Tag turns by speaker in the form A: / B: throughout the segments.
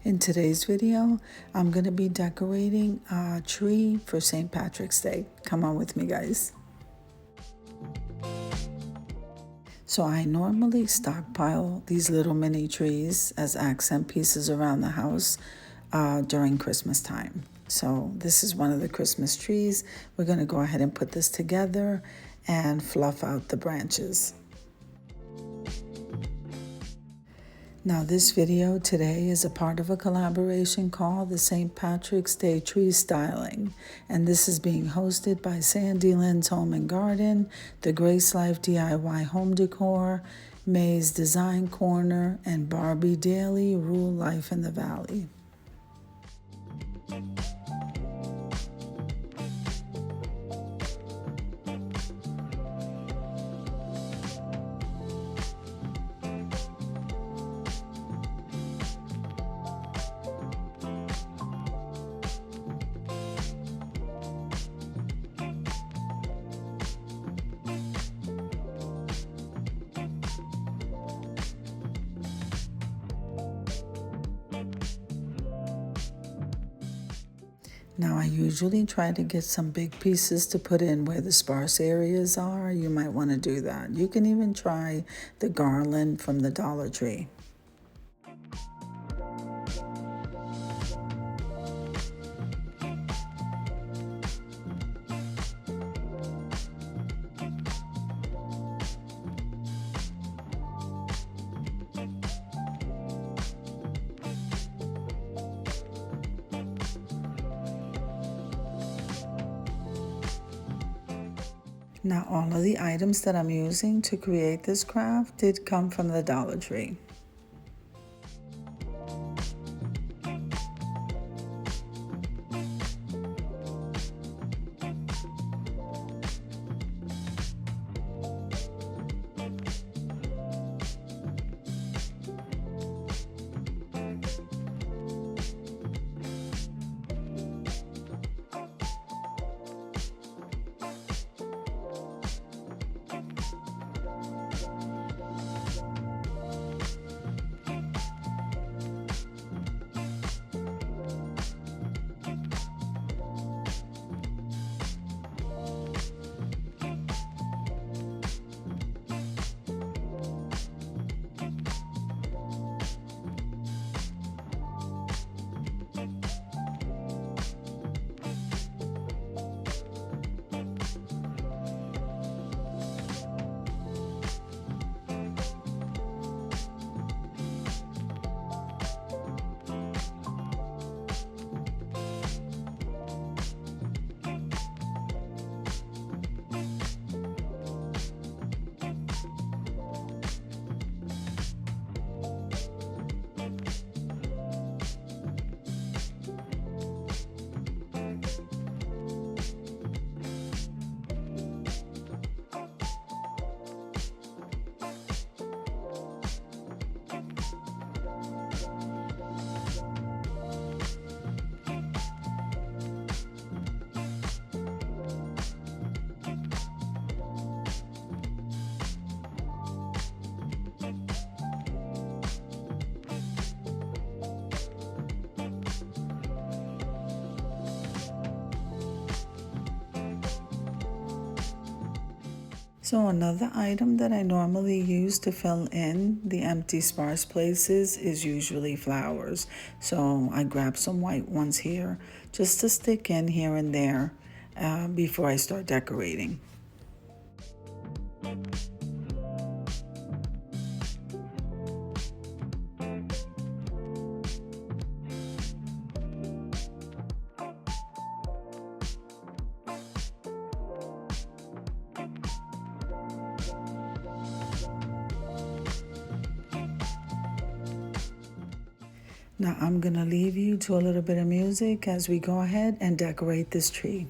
A: In today's video, I'm going to be decorating a tree for St. Patrick's Day. Come on with me, guys. So I normally stockpile these little mini trees as accent pieces around the house during Christmas time. So this is one of the Christmas trees. We're going to go ahead and put this together and fluff out the branches. Now this video today is a part of a collaboration called the St. Patrick's Day Tree Styling, and this is being hosted by Sandy Lynn's Home and Garden, the Grace Life DIY Home Decor, May's Design Corner, and Barbie Daily Rule Life in the Valley. Now I usually try to get some big pieces to put in where the sparse areas are. You might want to do that. You can even try the garland from the Dollar Tree. Now all of the items that I'm using to create this craft did come from the Dollar Tree. So another item that I normally use to fill in the empty sparse places is usually flowers. So I grab some white ones here just to stick in here and there before I start decorating. Now I'm gonna leave you to a little bit of music as we go ahead and decorate this tree.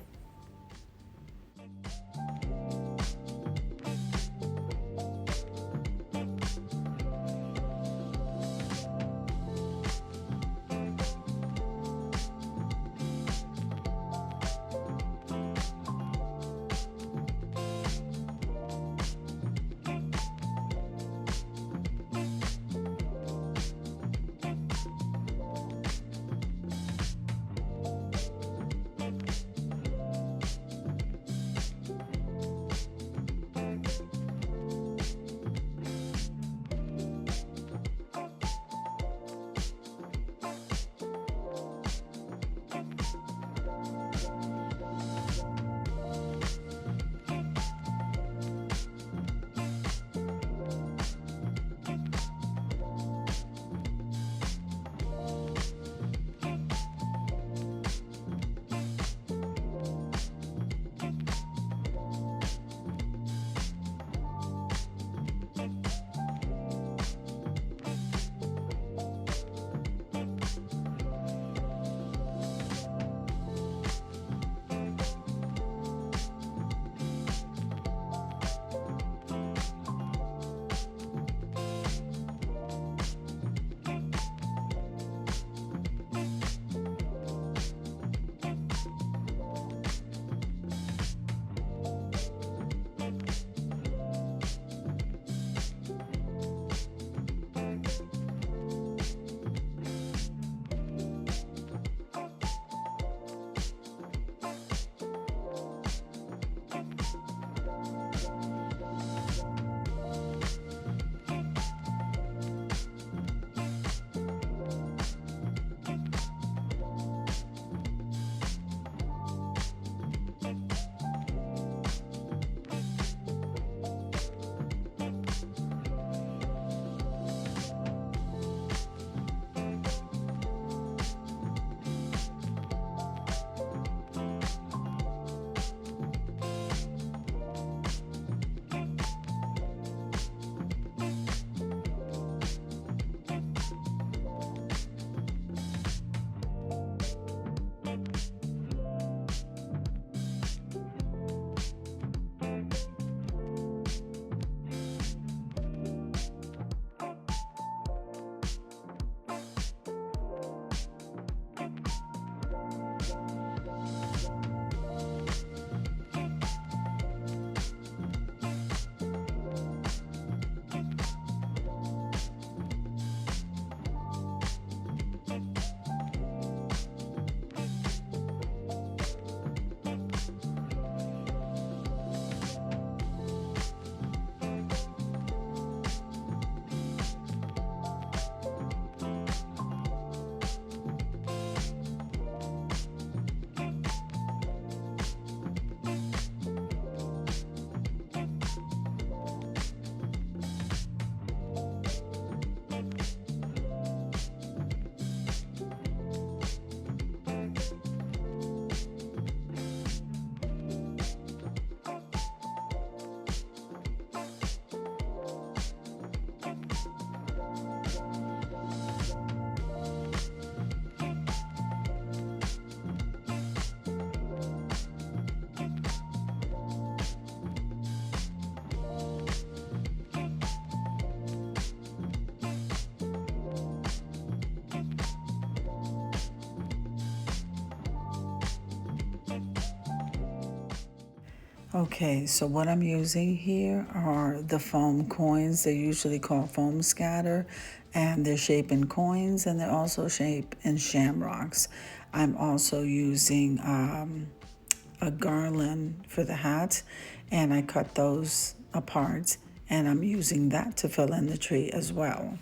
A: Okay, so what I'm using here are the foam coins. They're usually called foam scatter, and they're shaped in coins, and they're also shaped in shamrocks. I'm also using a garland for the hat, and I cut those apart, and I'm using that to fill in the tree as well.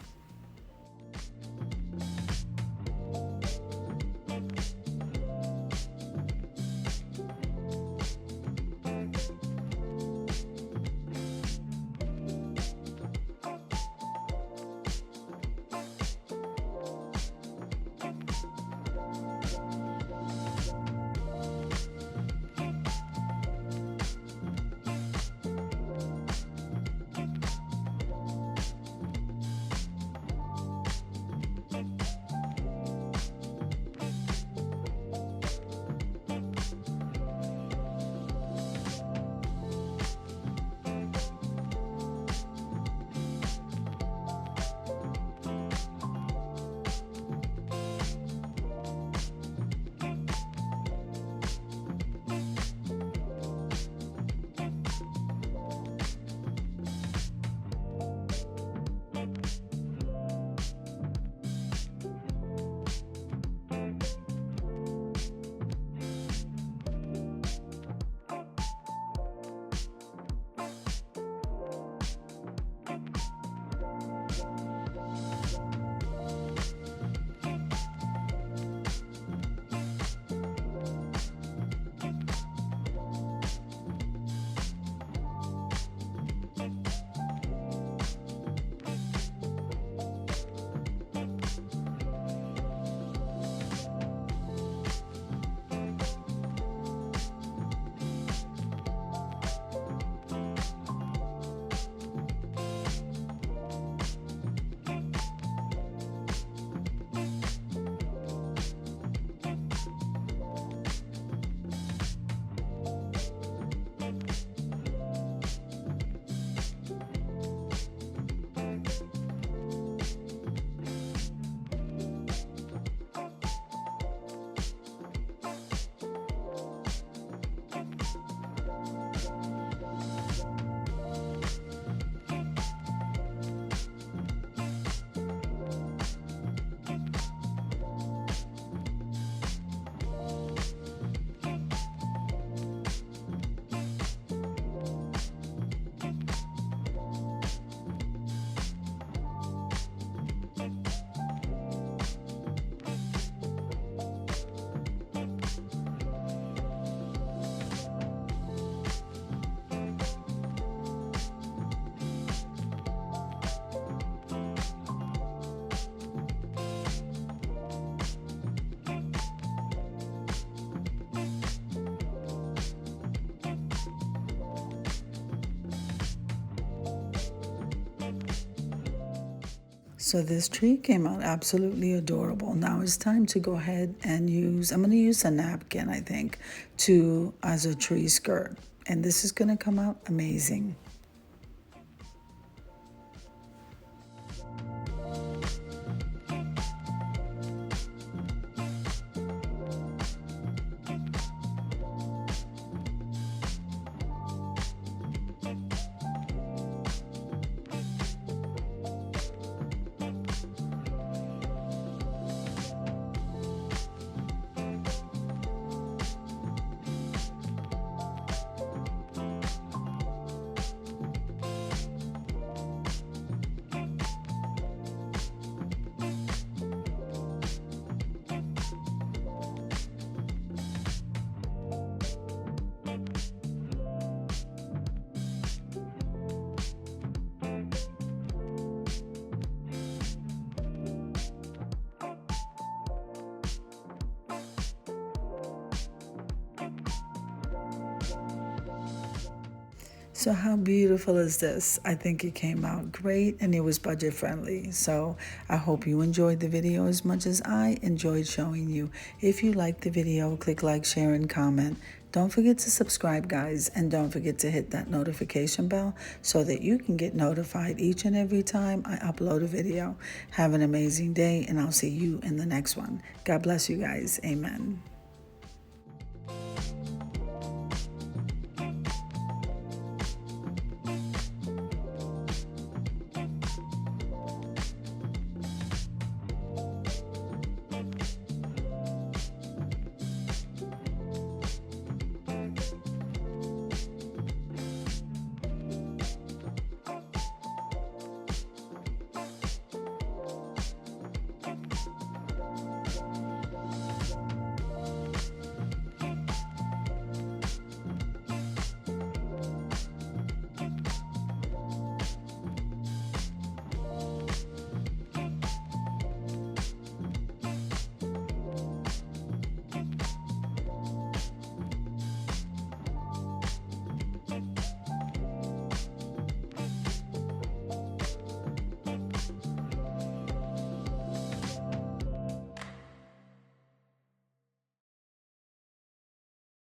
A: So this tree came out absolutely adorable. Now it's time to go ahead and I'm going to use a napkin, I think, as a tree skirt. And this is going to come out amazing. So how beautiful is this? I think it came out great and it was budget friendly. So I hope you enjoyed the video as much as I enjoyed showing you. If you liked the video, click like, share, and comment. Don't forget to subscribe, guys, and don't forget to hit that notification bell so that you can get notified each and every time I upload a video. Have an amazing day, and I'll see you in the next one. God bless you guys. Amen.